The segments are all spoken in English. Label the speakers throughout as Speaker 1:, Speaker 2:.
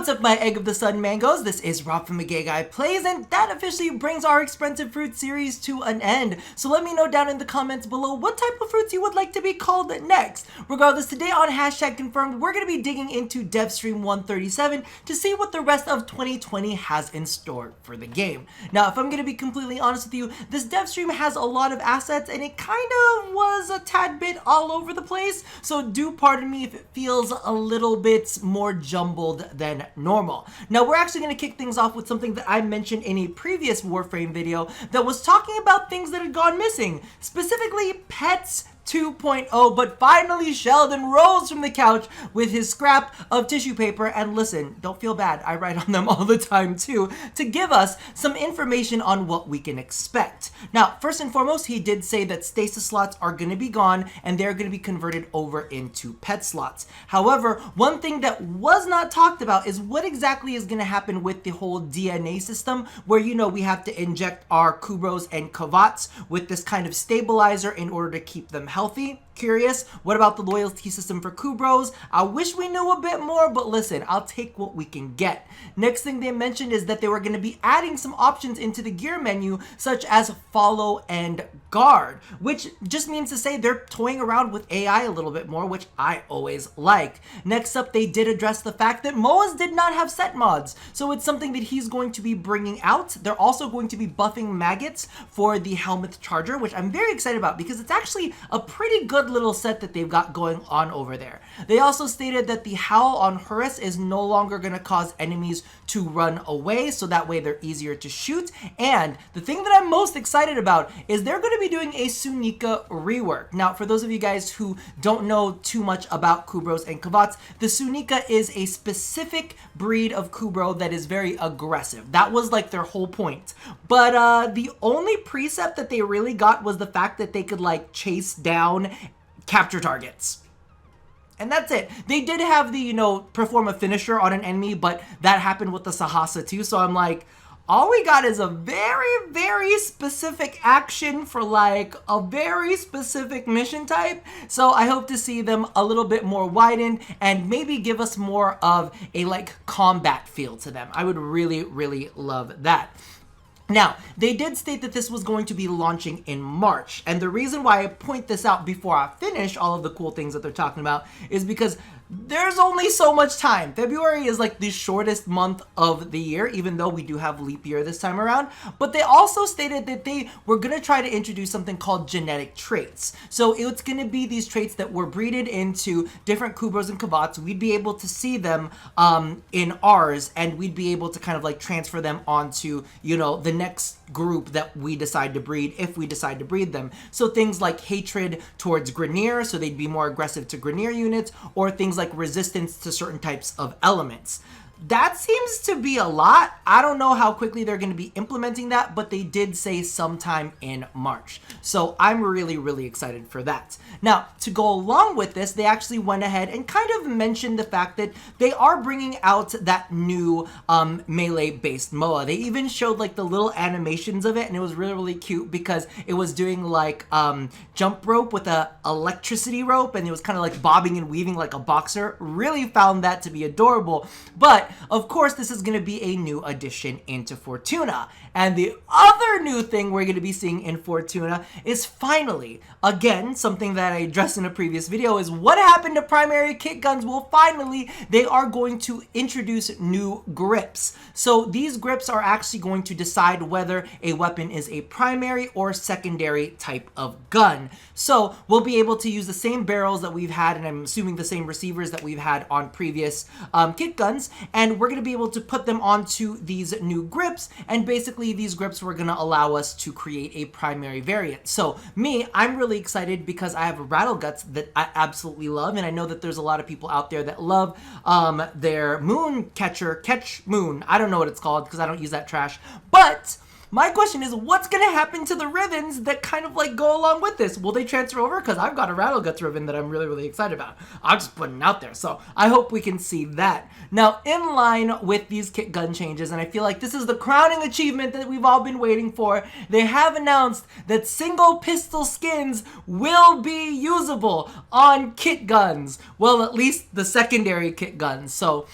Speaker 1: What's up, my Egg of the Sun mangoes? This is Rob from Gay Guy Plays, and that officially brings our expensive fruit series to an end. So let me know down in the comments below what type of fruits you would like to be called next. Regardless, today on #confirmed, we're going to be digging into Devstream 137 to see what the rest of 2020 has in store for the game. Now, if I'm going to be completely honest with you, this Devstream has a lot of assets, and it kind of was a tad bit all over the place, so do pardon me if it feels a little bit more jumbled than normal. Now, we're actually going to kick things off with something that I mentioned in a previous Warframe video that was talking about things that had gone missing, specifically pets 2.0, but finally Sheldon rose from the couch with his scrap of tissue paper, and listen, don't feel bad, I write on them all the time too, to give us some information on what we can expect. Now, first and foremost, he did say that stasis slots are going to be gone and they're going to be converted over into pet slots. However, one thing that was not talked about is what exactly is going to happen with the whole DNA system, where, you know, we have to inject our Kubros and Kavats with this kind of stabilizer in order to keep them healthy. Curious, what about the loyalty system for Kubros? I wish we knew a bit more, but listen, I'll take what we can get. Next thing they mentioned is that they were going to be adding some options into the gear menu, such as follow and guard, which just means to say they're toying around with AI a little bit more, which I always like. Next up, they did address the fact that Moas did not have set mods, so it's something that he's going to be bringing out. They're also going to be buffing maggots for the helmet charger, which I'm very excited about because it's actually a pretty good little set that they've got going on over there. They also stated that the Howl on Horus is no longer going to cause enemies to run away, so that way they're easier to shoot. And the thing that I'm most excited about is they're going to be doing a Sunika rework. Now, for those of you guys who don't know too much about Kubros and Kavats, the Sunika is a specific breed of Kubro that is very aggressive. That was like their whole point. But the only precept that they really got was the fact that they could like chase down capture targets. And that's it. They did have the, you know, perform a finisher on an enemy, but that happened with the Sahasa too. So I'm like, all we got is a very, very specific action for like a very specific mission type. So I hope to see them a little bit more widened and maybe give us more of a like combat feel to them. I would really, really love that. Now, they did state that this was going to be launching in March, and the reason why I point this out before I finish all of the cool things that they're talking about is because there's only so much time. February is like the shortest month of the year, even though we do have leap year this time around. But they also stated that they were going to try to introduce something called genetic traits. So it's going to be these traits that were breeded into different Kubros and Kavats. We'd be able to see them in ours, and we'd be able to kind of like transfer them onto, you know, the next group that we decide to breed, if we decide to breed them. So things like hatred towards Grineer, so they'd be more aggressive to Grineer units, or things like resistance to certain types of elements. That seems to be a lot. I don't know how quickly they're going to be implementing that, but they did say sometime in March. So I'm really, really excited for that. Now, to go along with this, they actually went ahead and kind of mentioned the fact that they are bringing out that new melee-based MOA. They even showed like the little animations of it, and it was really, really cute because it was doing like jump rope with a electricity rope, and it was kind of like bobbing and weaving like a boxer. Really found that to be adorable. But of course, this is going to be a new addition into Fortuna. And the other new thing we're going to be seeing in Fortuna is finally, again, something that I addressed in a previous video, is what happened to primary kit guns. Well, finally, they are going to introduce new grips. So these grips are actually going to decide whether a weapon is a primary or secondary type of gun. So we'll be able to use the same barrels that we've had, and I'm assuming the same receivers that we've had on previous kit guns, and we're going to be able to put them onto these new grips, and basically these grips were going to allow us to create a primary variant. So I'm really excited because I have rattle guts that I absolutely love, and I know that there's a lot of people out there that love their moon catcher, catch moon. I don't know what it's called because I don't use that trash, but my question is, what's going to happen to the ribbons that kind of like go along with this? Will they transfer over? Because I've got a Rattle Guts ribbon that I'm really, really excited about. I'm just putting it out there. So I hope we can see that. Now, in line with these kit gun changes, and I feel like this is the crowning achievement that we've all been waiting for, they have announced that single pistol skins will be usable on kit guns. Well, at least the secondary kit guns. So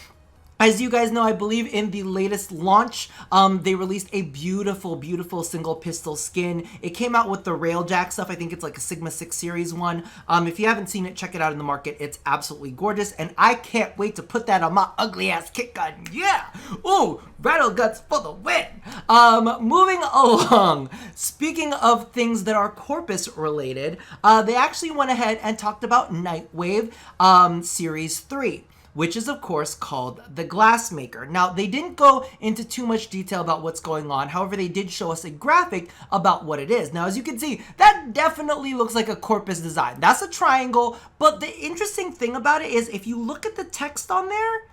Speaker 1: As you guys know, I believe in the latest launch, they released a beautiful, beautiful single pistol skin. It came out with the Railjack stuff. I think it's like a Sigma 6 series one. If you haven't seen it, check it out in the market. It's absolutely gorgeous, and I can't wait to put that on my ugly ass kick gun. Yeah! Ooh, rattle guts for the win! Moving along. Speaking of things that are Corpus related, they actually went ahead and talked about Nightwave Series 3. Which is, of course, called the Glassmaker. Now, they didn't go into too much detail about what's going on. However, they did show us a graphic about what it is. Now, as you can see, that definitely looks like a Corpus design. That's a triangle, but the interesting thing about it is if you look at the text on there,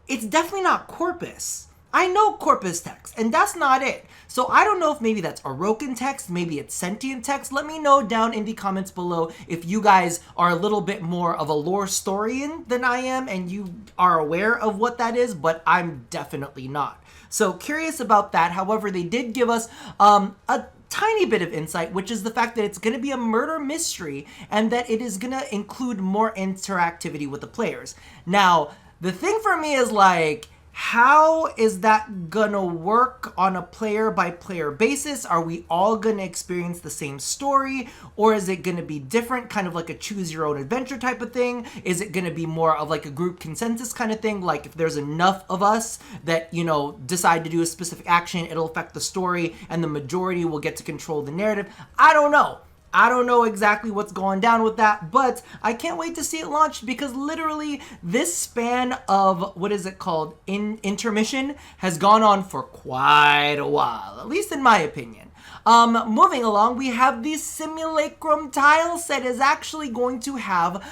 Speaker 1: it's definitely not Corpus. I know Corpus text, and that's not it. So I don't know if maybe that's Orokin text, maybe it's sentient text. Let me know down in the comments below if you guys are a little bit more of a lore historian than I am and you are aware of what that is, but I'm definitely not. So curious about that. However, they did give us a tiny bit of insight, which is the fact that it's going to be a murder mystery and that it is going to include more interactivity with the players. Now, the thing for me is like, how is that gonna work on a player-by-player basis? Are we all gonna experience the same story? Or is it gonna be different, kind of like a choose-your-own-adventure type of thing? Is it gonna be more of like a group consensus kind of thing? Like if there's enough of us that, you know, decide to do a specific action, it'll affect the story and the majority will get to control the narrative? I don't know. I don't know exactly what's going down with that, but I can't wait to see it launch because literally this span of, what is it called, intermission has gone on for quite a while, at least in my opinion. Moving along, we have the Simulacrum tile set is actually going to have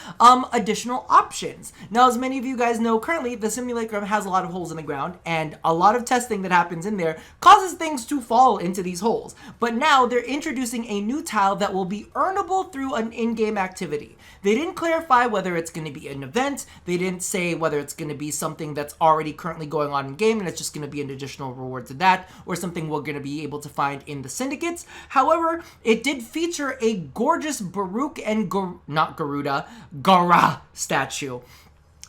Speaker 1: additional options. Now, as many of you guys know, currently the Simulacrum has a lot of holes in the ground, and a lot of testing that happens in there causes things to fall into these holes. But now they're introducing a new tile that will be earnable through an in-game activity. They didn't clarify whether it's going to be an event. They didn't say whether it's going to be something that's already currently going on in game and it's just going to be an additional reward to that, or something we're going to be able to find in the syndicates. However, it did feature a gorgeous Baruch and Gara statue.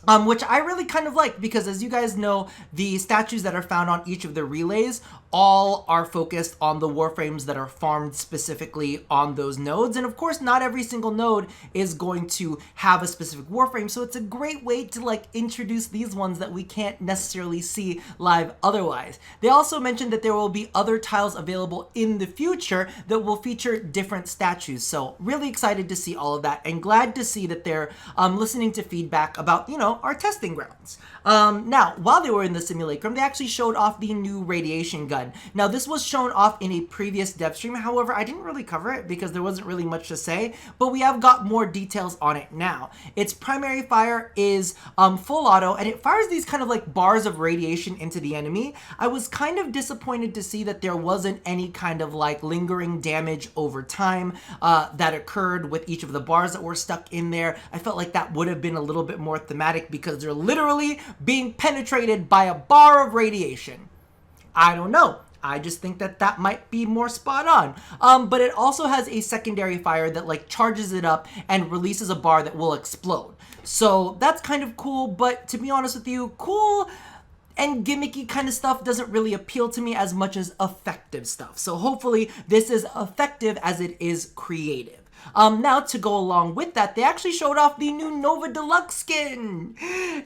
Speaker 1: Which I really kind of like because, as you guys know, the statues that are found on each of the relays all are focused on the Warframes that are farmed specifically on those nodes. And of course, not every single node is going to have a specific Warframe, so it's a great way to like introduce these ones that we can't necessarily see live otherwise. They also mentioned that there will be other tiles available in the future that will feature different statues. So really excited to see all of that and glad to see that they're listening to feedback about, you know, our testing grounds. Now, while they were in the Simulacrum, they actually showed off the new radiation gun. Now, this was shown off in a previous Devstream. However, I didn't really cover it because there wasn't really much to say, but we have got more details on it now. Its primary fire is full auto, and it fires these kind of like bars of radiation into the enemy. I was kind of disappointed to see that there wasn't any kind of like lingering damage over time that occurred with each of the bars that were stuck in there. I felt like that would have been a little bit more thematic because they're literally being penetrated by a bar of radiation. I don't know. I just think that that might be more spot on. But it also has a secondary fire that like charges it up and releases a bar that will explode. So that's kind of cool, but to be honest with you, cool and gimmicky kind of stuff doesn't really appeal to me as much as effective stuff. So hopefully this is effective as it is creative. Now, to go along with that, they actually showed off the new Nova Deluxe skin.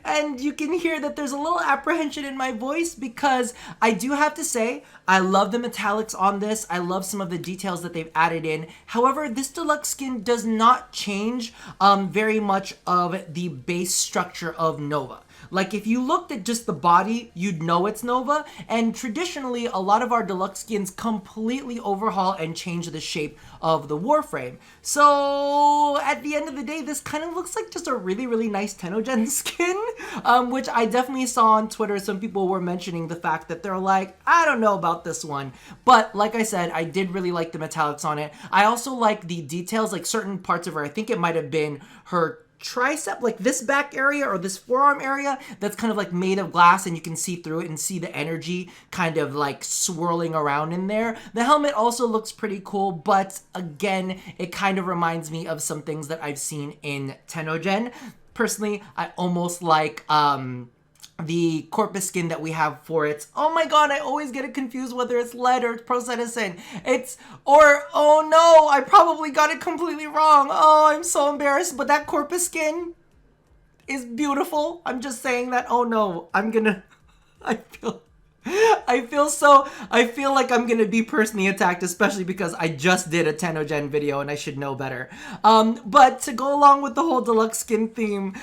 Speaker 1: And you can hear that there's a little apprehension in my voice because I do have to say, I love the metallics on this. I love some of the details that they've added in. However, this deluxe skin does not change very much of the base structure of Nova. Like, if you looked at just the body, you'd know it's Nova, and traditionally, a lot of our deluxe skins completely overhaul and change the shape of the Warframe. So, at the end of the day, this kind of looks like just a really, really nice Tenogen skin, which I definitely saw on Twitter. Some people were mentioning the fact that they're like, I don't know about this one. But, like I said, I did really like the metallics on it. I also like the details, like certain parts of her, I think it might have been her tricep, like this back area or this forearm area that's kind of like made of glass and you can see through it and see the energy kind of like swirling around in there. The helmet also looks pretty cool, but again, it kind of reminds me of some things that I've seen in Tenogen. Personally, I almost like the Corpus skin that we have for it. Oh my god, I always get it confused whether it's lead or it's Pro Citizen. Oh no, I probably got it completely wrong. Oh, I'm so embarrassed. But that Corpus skin is beautiful. I'm just saying that. Oh no, I feel like I'm gonna be personally attacked, especially because I just did a Tenogen video and I should know better. But to go along with the whole deluxe skin theme,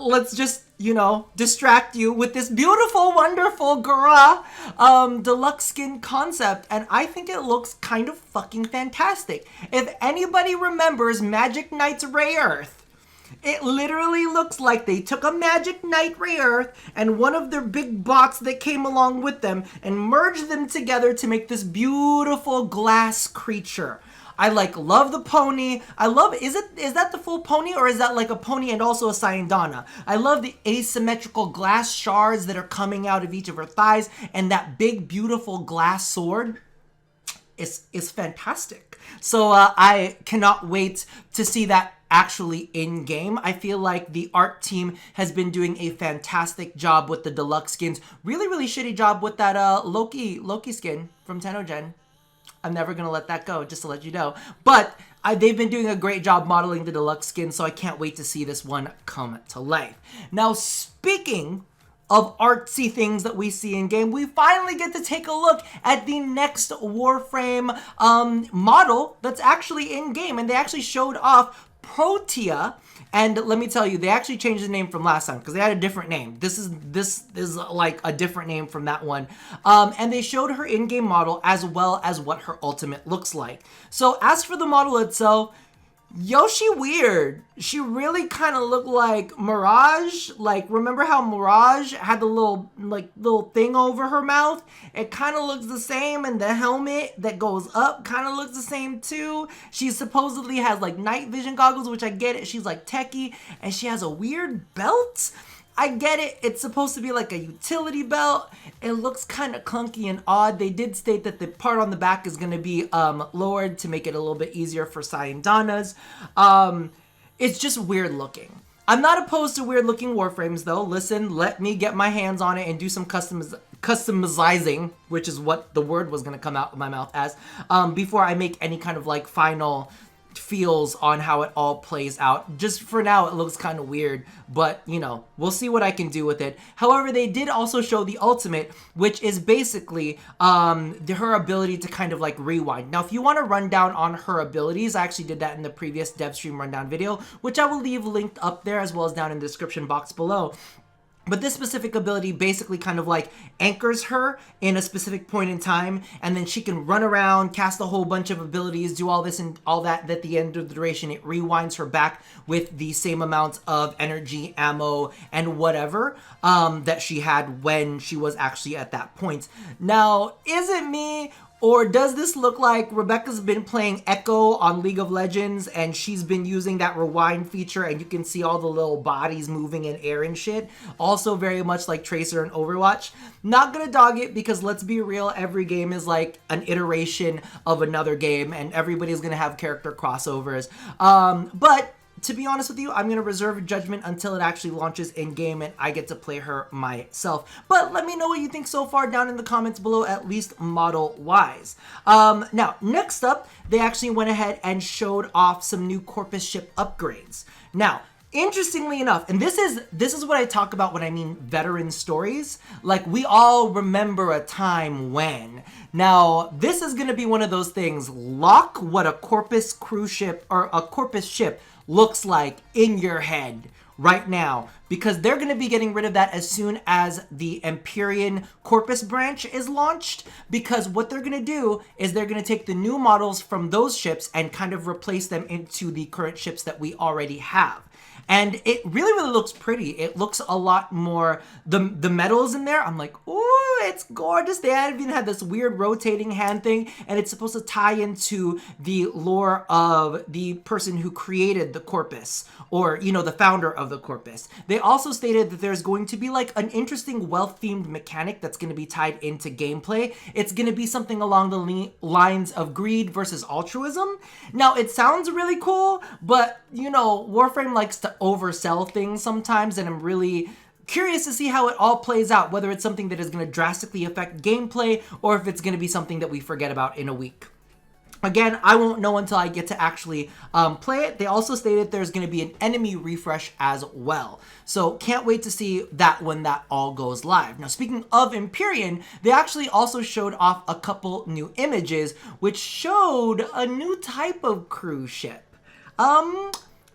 Speaker 1: let's just, you know, distract you with this beautiful, wonderful Gara deluxe skin concept, and I think it looks kind of fucking fantastic. If anybody remembers Magic Knight's Ray Earth, it literally looks like they took a Magic Knight Ray Earth and one of their big bots that came along with them and merged them together to make this beautiful glass creature. I love the pony. Is that the full pony, or is that like a pony and also a Syandana? I love the asymmetrical glass shards that are coming out of each of her thighs, and that big beautiful glass sword is fantastic. So I cannot wait to see that actually in game. I feel like the art team has been doing a fantastic job with the deluxe skins. Really shitty job with that Loki skin from Tenogen. I'm never gonna let that go, just to let you know. But they've been doing a great job modeling the deluxe skin, so I can't wait to see this one come to life. Now, speaking of artsy things that we see in game, we finally get to take a look at the next Warframe model that's actually in game, and they actually showed off Protea. And let me tell you, they actually changed the name from last time because they had a different name. This is like a different name from that one. And they showed her in-game model as well as what her ultimate looks like. So as for the model itself, she weird. She really kind of looked like Mirage. Like, remember how Mirage had the little thing over her mouth? It kind of looks the same, and the helmet that goes up kind of looks the same too. She supposedly has like night vision goggles, which I get it. She's like techie, and she has a weird belt. I get it. It's supposed to be like a utility belt. It looks kind of clunky and odd. They did state that the part on the back is going to be lowered to make it a little bit easier for Syandanas. It's just weird looking. I'm not opposed to weird looking Warframes though. Listen, let me get my hands on it and do some customizing, which is what the word was going to come out of my mouth as, before I make any kind of like final feels on how it all plays out. Just for now, it looks kind of weird, but you know, we'll see what I can do with it. However, they did also show the ultimate, which is basically her ability to kind of like rewind. Now, if you want to run down on her abilities, I actually did that in the previous Devstream rundown video, which I will leave linked up there as well as down in the description box below. But this specific ability basically kind of like anchors her in a specific point in time, and then she can run around, cast a whole bunch of abilities, do all this and all that. At the end of the duration, it rewinds her back with the same amount of energy, ammo, and whatever that she had when she was actually at that point. Now, is it me? Or does this look like Rebecca's been playing Echo on League of Legends and she's been using that rewind feature and you can see all the little bodies moving in air and shit? Also very much like Tracer and Overwatch. Not gonna dog it because let's be real, every game is like an iteration of another game and everybody's gonna have character crossovers. But to be honest with you, I'm going to reserve judgment until it actually launches in-game and I get to play her myself. But let me know what you think so far down in the comments below, at least model-wise. Now, next up, they actually went ahead and showed off some new Corpus ship upgrades. Now, interestingly enough, and this is what I talk about when I mean veteran stories. Like, we all remember a time when. Now, this is going to be one of those things. Lock what a Corpus cruise ship or a Corpus ship looks like in your head right now, because they're going to be getting rid of that as soon as the Empyrion Corpus branch is launched, because what they're going to do is they're going to take the new models from those ships and kind of replace them into the current ships that we already have. And it really looks pretty. It looks a lot more, the metals in there, I'm like, ooh, it's gorgeous. They even had this weird rotating hand thing, and it's supposed to tie into the lore of the person who created the Corpus, or, you know, the founder of the Corpus. They also stated that there's going to be like an interesting wealth-themed mechanic that's going to be tied into gameplay. It's going to be something along the lines of greed versus altruism. Now, it sounds really cool, but, you know, Warframe likes to oversell things sometimes, and I'm really curious to see how it all plays out, whether it's something that is going to drastically affect gameplay or if it's going to be something that we forget about in a week. Again, I won't know until I get to actually play it. They also stated there's going to be an enemy refresh as well. So can't wait to see that when that all goes live. Now, speaking of Empyrion, they actually also showed off a couple new images, which showed a new type of cruise ship.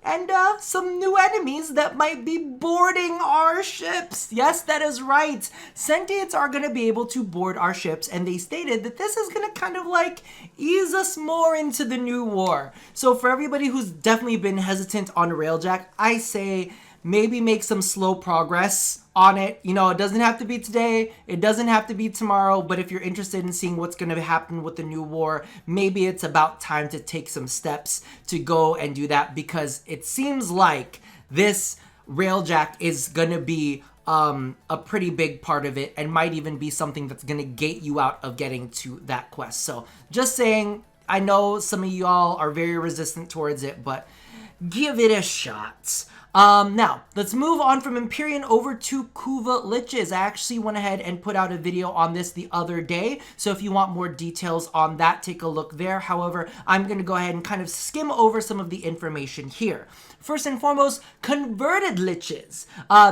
Speaker 1: And some new enemies that might be boarding our ships. Yes, that is right. Sentients are going to be able to board our ships, and they stated that this is going to kind of like ease us more into the new war. So for everybody who's definitely been hesitant on Railjack, I say maybe make some slow progress on it. You know, it doesn't have to be today, it doesn't have to be tomorrow, but if you're interested in seeing what's going to happen with the new war, maybe it's about time to take some steps to go and do that, because it seems like this Railjack is going to be a pretty big part of it, and might even be something that's going to gate you out of getting to that quest. So just saying, I know some of y'all are very resistant towards it, but give it a shot. Now, let's move on from Empyrion over to Kuva Liches. I actually went ahead and put out a video on this the other day, so if you want more details on that, take a look there. However, I'm going to go ahead and kind of skim over some of the information here. First and foremost, converted Liches.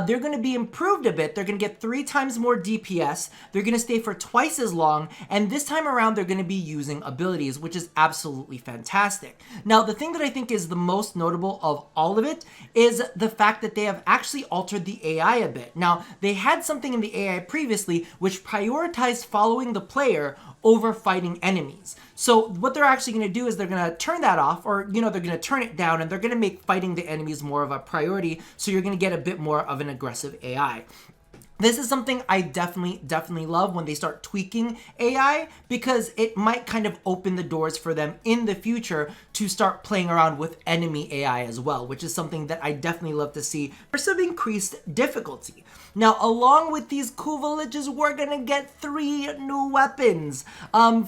Speaker 1: They're going to be improved a bit. They're going to get 3 times more DPS. They're going to stay for twice as long, and this time around, they're going to be using abilities, which is absolutely fantastic. Now, the thing that I think is the most notable of all of it is the fact that they have actually altered the AI a bit. Now, they had something in the AI previously which prioritized following the player over fighting enemies. So what they're actually going to do is they're going to turn that off, or, you know, they're going to turn it down, and they're going to make fighting the enemies more of a priority, so you're going to get a bit more of an aggressive AI. This is something I definitely love when they start tweaking AI, because it might kind of open the doors for them in the future to start playing around with enemy AI as well, which is something that I definitely love to see for some increased difficulty. Now, along with these Kuva Liches, we're gonna get 3 new weapons.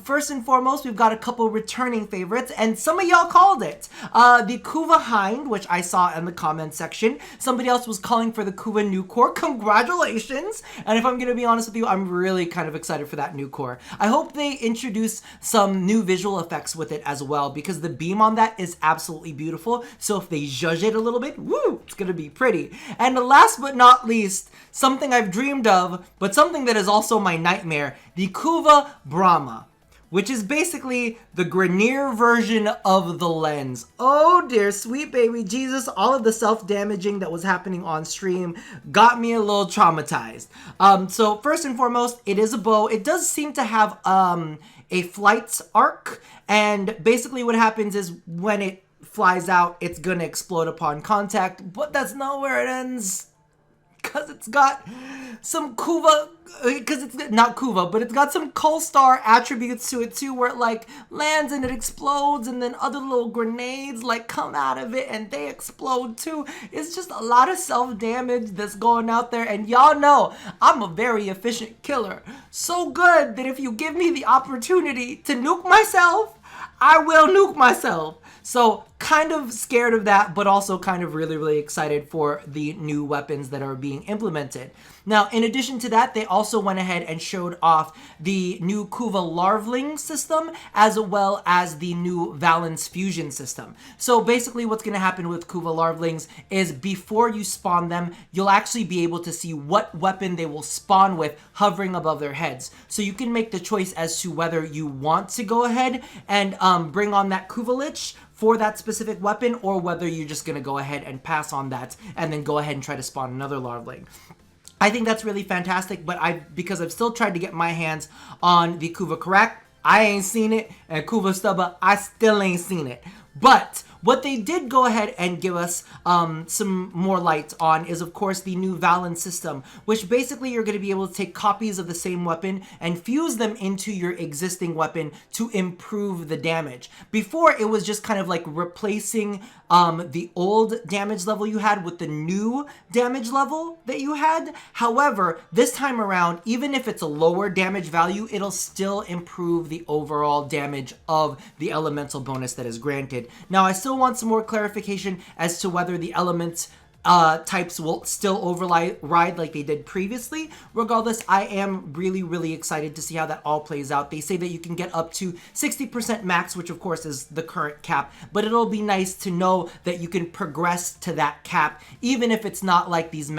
Speaker 1: First and foremost, we've got a couple returning favorites, and some of y'all called it. The Kuva Hind, which I saw in the comment section. Somebody else was calling for the Kuva new core. Congratulations! And if I'm gonna be honest with you, I'm really kind of excited for that new core. I hope they introduce some new visual effects with it as well, because the beam on that is absolutely beautiful. So if they zhuzh it a little bit, woo, it's gonna be pretty. And last but not least, something I've dreamed of, but something that is also my nightmare, the Kuva Brahma, which is basically the Grineer version of the lens. Oh dear sweet baby Jesus, all of the self-damaging that was happening on stream got me a little traumatized. So first and foremost, it is a bow. It does seem to have a flight arc, and basically what happens is when it flies out, it's gonna explode upon contact, but that's not where it ends. Because it's got some Kuva, because it's not Kuva, but it's got some Coal-Star attributes to it too, where it like lands and it explodes, and then other little grenades like come out of it and they explode too. It's just a lot of self-damage that's going out there, and y'all know I'm a very efficient killer. So good that if you give me the opportunity to nuke myself, I will nuke myself. So kind of scared of that, but also kind of really excited for the new weapons that are being implemented. Now, in addition to that, they also went ahead and showed off the new Kuva Larveling system, as well as the new Valence fusion system. So basically what's going to happen with Kuva Larvelings is before you spawn them, you'll actually be able to see what weapon they will spawn with hovering above their heads. So you can make the choice as to whether you want to go ahead and bring on that Kuva Lich for that specific weapon, or whether you're just going to go ahead and pass on that and then go ahead and try to spawn another Larveling. I think that's really fantastic, but because I've still tried to get my hands on the Kuva Karak, I ain't seen it, and Kuva Stubba, I still ain't seen it. But what they did go ahead and give us some more light on is, of course, the new Valence System, which basically you're going to be able to take copies of the same weapon and fuse them into your existing weapon to improve the damage. Before, it was just kind of like replacing the old damage level you had with the new damage level that you had. However, this time around, even if it's a lower damage value, it'll still improve the overall damage of the elemental bonus that is granted. Now, I still want some more clarification as to whether the elements types will still override like they did previously. Regardless, I am really excited to see how that all plays out. They say that you can get up to 60% max, which of course is the current cap, but it'll be nice to know that you can progress to that cap, even if it's not like these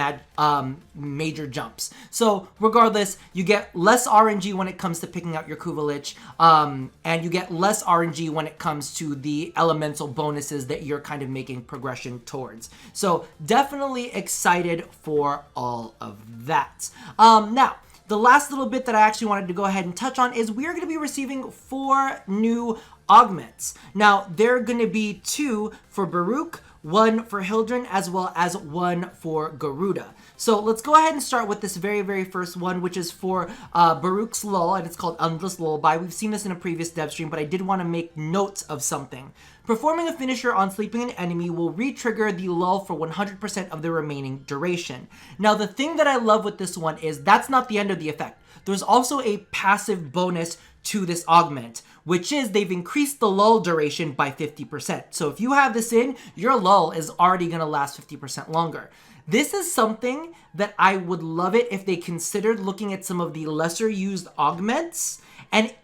Speaker 1: major jumps. So regardless, you get less RNG when it comes to picking out your Kuva Lich, and you get less RNG when it comes to the elemental bonuses that you're kind of making progression towards. So definitely excited for all of that. Now, the last little bit that I actually wanted to go ahead and touch on is we are going to be receiving 4 new augments. Now, there are going to be 2 for Baruch, 1 for Hildren, as well as 1 for Garuda. So let's go ahead and start with this very first one, which is for Baruch's Lull, and it's called Endless Lullaby. We've seen this in a previous dev stream, but I did want to make note of something. Performing a finisher on sleeping an enemy will re-trigger the lull for 100% of the remaining duration. Now, the thing that I love with this one is that's not the end of the effect. There's also a passive bonus to this augment, which is they've increased the lull duration by 50%. So if you have this in, your lull is already going to last 50% longer. This is something that I would love it if they considered looking at some of the lesser used augments and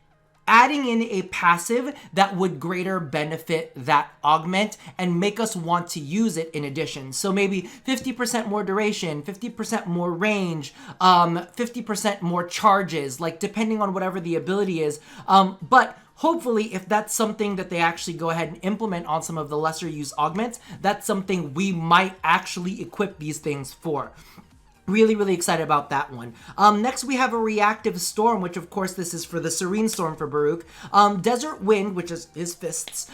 Speaker 1: adding in a passive that would greater benefit that augment and make us want to use it in addition. So maybe 50% more duration, 50% more range, 50% more charges, like depending on whatever the ability is. But hopefully, if that's something that they actually go ahead and implement on some of the lesser used augments, that's something we might actually equip these things for. Really excited about that one. Next, we have a Reactive Storm, which of course this is for the Serene Storm for Baruch. Desert Wind, which is his fists,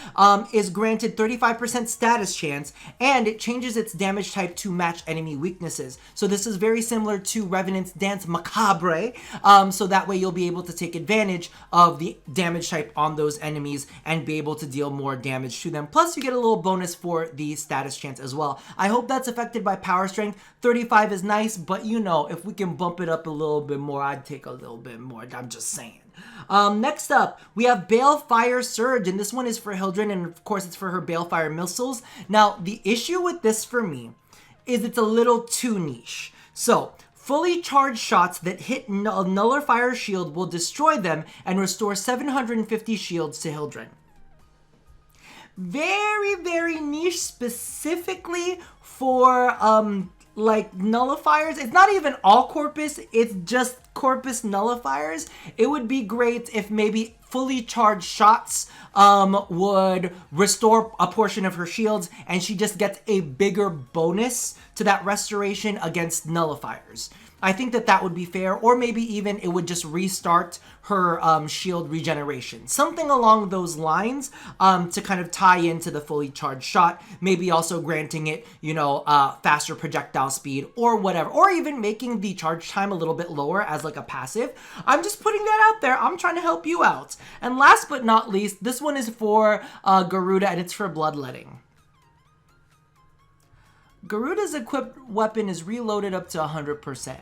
Speaker 1: is granted 35% status chance, and it changes its damage type to match enemy weaknesses. So this is very similar to Revenant's Dance Macabre, so that way you'll be able to take advantage of the damage type on those enemies and be able to deal more damage to them. Plus, you get a little bonus for the status chance as well. I hope that's affected by Power Strength. 35 is nice, but you know, if we can bump it up a little bit more, I'd take a little bit more. I'm just saying. Next up, we have Balefire Surge, and this one is for Hildren, and of course it's for her Balefire missiles. Now, the issue with this for me is it's a little too niche. So, fully charged shots that hit a nullifier shield will destroy them and restore 750 shields to Hildren. Very niche, specifically for like nullifiers. It's not even all Corpus, it's just Corpus nullifiers. It would be great if maybe fully charged shots would restore a portion of her shields and she just gets a bigger bonus to that restoration against nullifiers. I think that that would be fair, or maybe even it would just restart her shield regeneration. Something along those lines to kind of tie into the fully charged shot, maybe also granting it, you know, faster projectile speed or whatever, or even making the charge time a little bit lower as like a passive. I'm just putting that out there. I'm trying to help you out. And last but not least, this one is for Garuda, and it's for Bloodletting. Garuda's equipped weapon is reloaded up to 100%.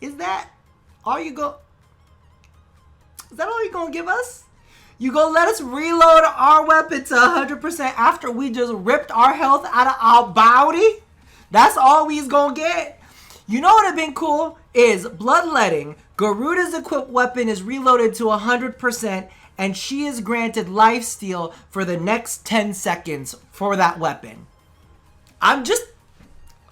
Speaker 1: Is that all you go? Is that all you gonna give us? You gonna let us reload our weapon to 100% after we just ripped our health out of our body? That's all we's gonna get? You know what would have been cool is Bloodletting. Garuda's equipped weapon is reloaded to 100%, and she is granted lifesteal for the next 10 seconds for that weapon.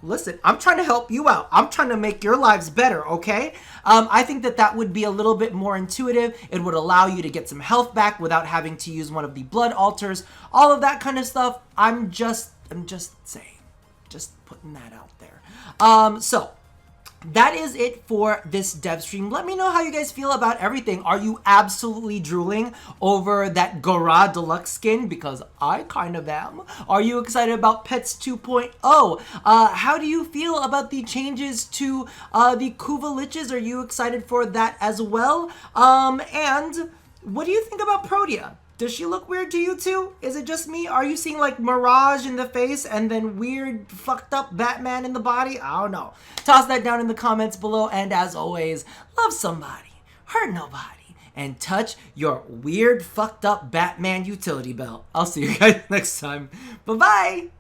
Speaker 1: Listen, I'm trying to help you out. I'm trying to make your lives better, okay? I think that that would be a little bit more intuitive. It would allow you to get some health back without having to use one of the blood altars. All of that kind of stuff. I'm just saying. Just putting that out there. So, that is it for this dev stream. Let me know how you guys feel about everything. Are you absolutely drooling over that Gara Deluxe skin? Because I kind of am. Are you excited about Pets 2.0? How do you feel about the changes to the Kuva Liches? Are you excited for that as well? And what do you think about Protea? Does she look weird to you too? Is it just me? Are you seeing like Mirage in the face and then weird fucked up Batman in the body? I don't know. Toss that down in the comments below, and as always, love somebody, hurt nobody, and touch your weird, fucked up Batman utility belt. I'll see you guys next time. Bye-bye!